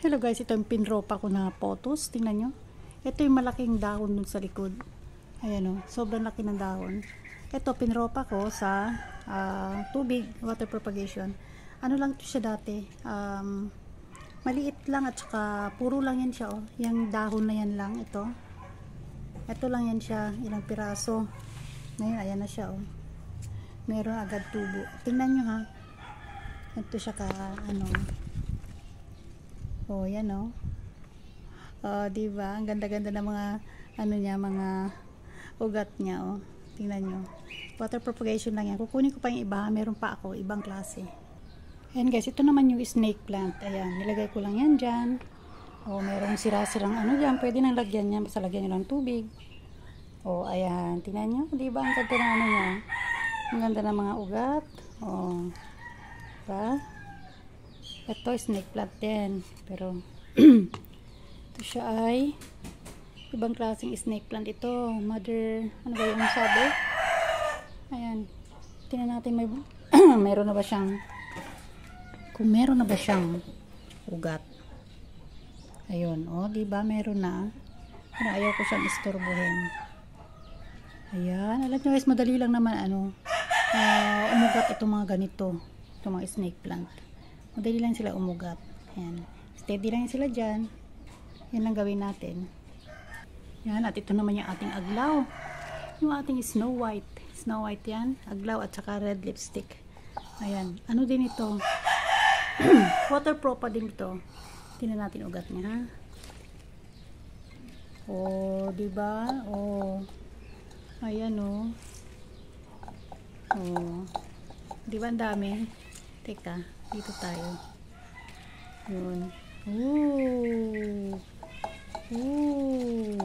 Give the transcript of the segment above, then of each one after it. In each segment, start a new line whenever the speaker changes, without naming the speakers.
Hello guys, ito yung pinropa ko na photos. Tingnan nyo. Ito yung malaking dahon dun sa likod. Ayan o, sobrang laki ng dahon. Ito, pinropa ko sa tubig, water propagation. Ano lang ito siya dati. Maliit lang at saka puro lang yan siya o. Yung dahon na yan lang, ito. Ito lang yan siya, ilang piraso. Ngayon, ayan na siya o. Meron agad tubo. Tingnan nyo ha. Ito siya ka, ano. Oh, yan oh. Diba? Ang ganda-ganda ng mga ano niya, mga ugat niya oh. Tingnan nyo. Water propagation lang yan. Kukunin ko pa yung iba. Meron pa ako, ibang klase. Ayan guys, ito naman yung snake plant. Ayan, nilagay ko lang yan dyan. Oh, merong sira-sirang ano dyan. Pwede nang lagyan yan. Basta lagyan nyo lang tubig. Oh, ayan. Tingnan nyo. Diba? Ang ganda ng ano niya. Ang ganda ng mga ugat. Oh. Diba? Ito snake plant din, pero ito siya ay ibang klaseng snake plant ito. Mother, ano ba yung sabi? Ayan, tingnan natin may meron na ba siyang, kung meron na ba siyang ugat. Ayun, oh, diba meron na, pero ayaw ko siyang istorbohin. Ayan, alam nyo guys, madali lang naman ano, umugat itong mga ganito, itong mga snake plant. Madali lang sila umugat. Ayan. Steady lang sila dyan. Yan lang gawin natin. Yan. At ito naman yung ating aglaw. Yung ating Snow White. Snow White yan. Aglaw at saka red lipstick. Ayan. Ano din ito? Waterproof pa din ito. Tingnan natin ugat niya ha. Oh, diba? Oh. Ayan oh. Oh. Diba ang dami? Teka. Dito tayo. Yun. Ooh. Ooh.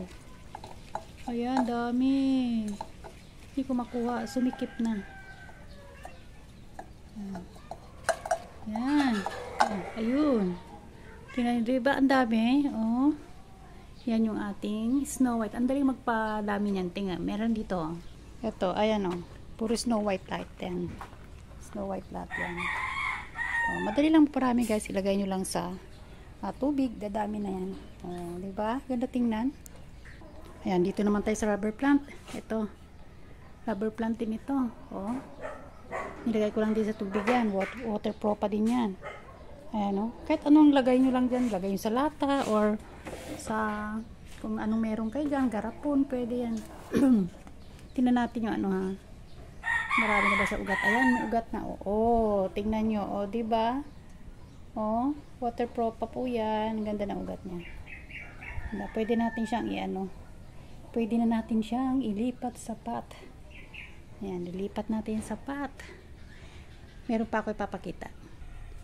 Ayan, dami. Hindi ko makuha. Sumikip na. Ayan. Ayun. Tingnan nyo, diba? Ang dami. Oh. Yan yung ating Snow White. Ang daling magpadami niyan. Tingnan. Meron dito. Ito. Ayan o. Puro Snow White light yan. Snow White lahat yan. Oh, madali lang parami guys, ilagay nyo lang sa tubig, dadami na yan. Oh, diba? Ganda tingnan. Ayan, dito naman tayo sa rubber plant. Ito, rubber plant din ito. Oh, nilagay ko lang din sa tubig yan. Waterproof pa din yan. Ayan, oh. Kahit anong lagay nyo lang dyan, lagay nyo sa lata or sa kung anong meron kayo dyan, garapon, pwede yan. Tingnan natin yung ano ha. Marami na ba sa ugat? Ayan, may ugat na. Oo, tingnan nyo. O, diba? O, waterproof pa po yan. Ang ganda ng ugat niya. Pwede natin siyang i-ano. Pwede na natin siyang ilipat sa pot. Ayan, ilipat natin yung sapat. Meron pa ako ipapakita.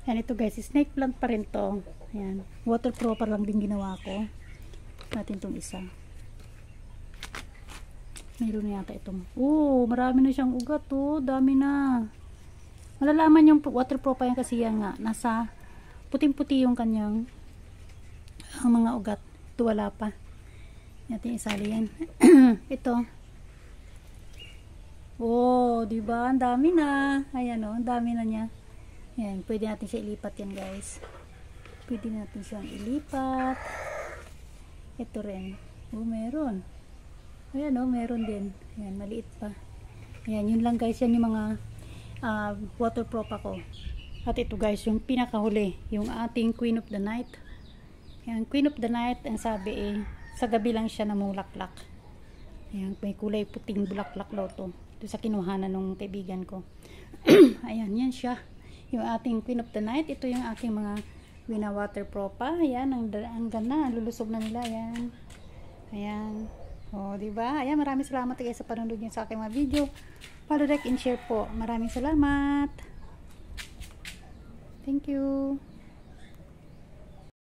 Ayan, ito guys, snake plant pa rin to. Ayan, waterproof pa lang din ginawa ko. Natin itong isa. Meron na yata itong. Oh, marami na siyang ugat oh. Dami na. Malalaman yung waterproof pa yan kasi yan nga. Nasa puting-puti yung kanyang ang mga ugat. Ito wala pa. Natin isali yan. Ito. Oh, diba? Ang dami na. Ayan oh, ang dami na niya. Ayan, pwede natin siya ilipat yan guys. Pwede natin siyang ilipat. Ito rin. Oh, meron. Ayan o, meron din. Ayan, maliit pa. Ayan, yun lang guys. Yan yung mga waterproof ako. At ito guys, yung pinakahuli. Yung ating Queen of the Night. Ayan, Queen of the Night. Ang sabi eh, sa gabi lang siya namulaklak. Ayan, may kulay puting bulaklak daw to. Ito sa kinuhanan ng kaibigan ko. Ayan, yan siya. Yung ating Queen of the Night. Ito yung aking mga waterproof pa. Ayan, ang ganda. Lulusog na nila. Ayan. Ayan. Oh, diba? Ayan, maraming salamat guys sa panonood niyo sa aking mga video. Follow, like, and share po. Maraming salamat. Thank you.